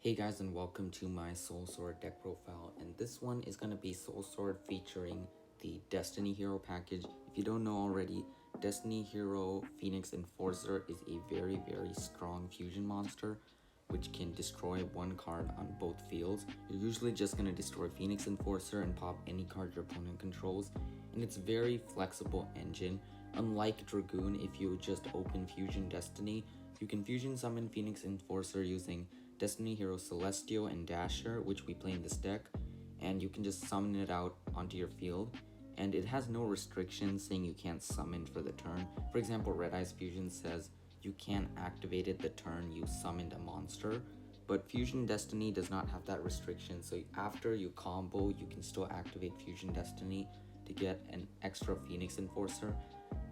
Hey guys, and welcome to my Soul Sword deck profile, and this one is going to be Soul Sword featuring the Destiny Hero package. If you don't know already, Destiny Hero Phoenix Enforcer is a very strong fusion monster which can destroy one card on both fields. You're usually just going to destroy Phoenix Enforcer and pop any card your opponent controls, and it's very flexible engine. Unlike Dragoon, if you just open Fusion Destiny, you can fusion summon Phoenix Enforcer using Destiny Hero Celestial and Dasher, which we play in this deck, and you can just summon it out onto your field, and it has no restrictions saying you can't summon for the turn. For example, Red Eyes Fusion says you can't activate it the turn you summoned a monster, but Fusion Destiny does not have that restriction, so after you combo, you can still activate Fusion Destiny to get an extra Phoenix Enforcer.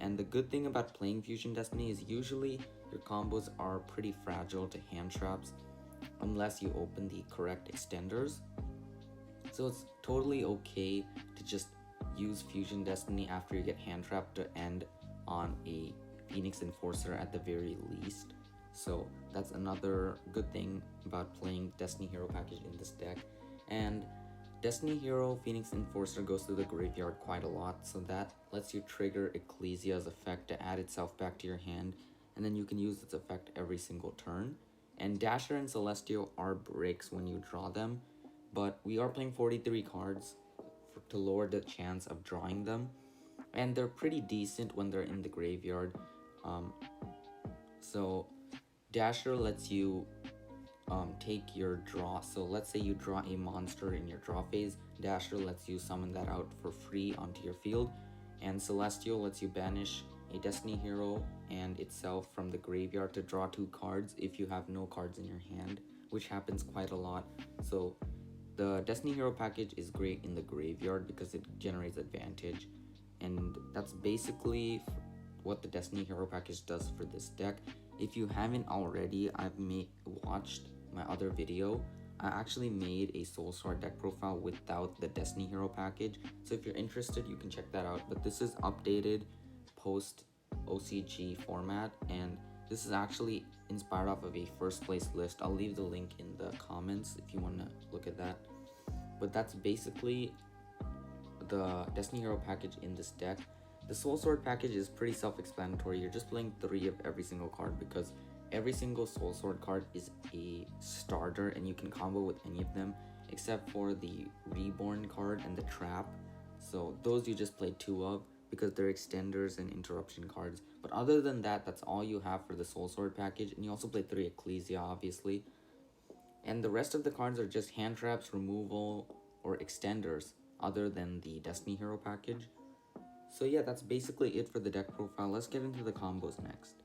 And the good thing about playing Fusion Destiny is usually your combos are pretty fragile to hand traps unless you open the correct extenders. So it's totally okay to just use Fusion Destiny after you get hand trapped to end on a Phoenix Enforcer at the very least. So that's another good thing about playing Destiny Hero package in this deck. And Destiny Hero Phoenix Enforcer goes to the graveyard quite a lot, so that lets you trigger Ecclesia's effect to add itself back to your hand, and then you can use its effect every single turn. And Dasher and Celestial are breaks when you draw them, but we are playing 43 cards to lower the chance of drawing them, and they're pretty decent when they're in the graveyard. So Dasher lets you take your draw. So let's say you draw a monster in your draw phase, Dasher lets you summon that out for free onto your field, and Celestial lets you banish a Destiny Hero and itself from the graveyard to draw 2 cards if you have no cards in your hand, which happens quite a lot. So the Destiny Hero package is great in the graveyard because it generates advantage, and that's basically what the Destiny Hero package does for this deck. If you haven't already, I've watched my other video. I actually made a Soul Sword deck profile without the Destiny Hero package, so if you're interested, you can check that out. But this is updated post OCG format, and this is actually inspired off of a first place list. I'll leave the link in the comments if you want to look at that. But that's basically the Destiny Hero package in this deck. The Soul Sword package is pretty self-explanatory. You're just playing 3 of every single card because every single Soul Sword card is a starter and you can combo with any of them except for the Reborn card and the Trap. So those you just play 2 of because they're extenders and interruption cards. But other than that, that's all you have for the Soul Sword package. And you also play 3 Ecclesia, obviously. And the rest of the cards are just hand traps, removal, or extenders other than the Destiny Hero package. So yeah, that's basically it for the deck profile. Let's get into the combos next.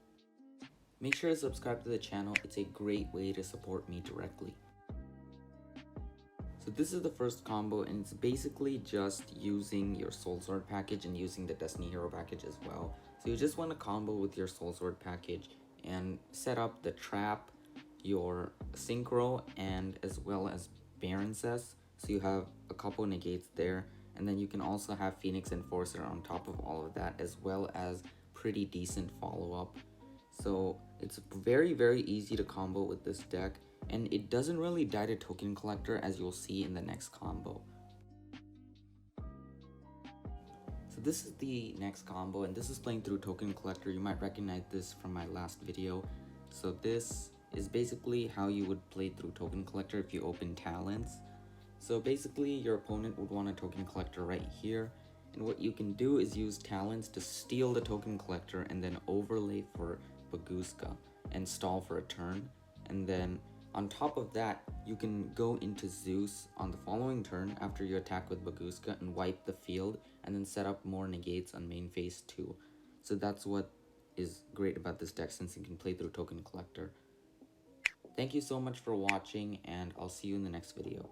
Make sure to subscribe to the channel. It's a great way to support me directly. So this is the first combo, and it's basically just using your Soul Sword package and using the Destiny Hero package as well. So you just want to combo with your Soul Sword package and set up the Trap, your Synchro, and as well as Baron Cess. So you have a couple negates there, and then you can also have Phoenix Enforcer on top of all of that, as well as pretty decent follow-up. So it's very easy to combo with this deck, and it doesn't really die to Token Collector, as you'll see in the next combo. So this is the next combo, and this is playing through Token Collector. You might recognize this from my last video. So this is basically how you would play through Token Collector if you open Talents. So basically your opponent would want a Token Collector right here, and what you can do is use Talents to steal the Token Collector and then overlay for Baguska and stall for a turn, and then on top of that you can go into Zeus on the following turn after you attack with Baguska and wipe the field, and then set up more negates on main phase 2. So that's what is great about this deck, since you can play through Token Collector. Thank you so much for watching, and I'll see you in the next video.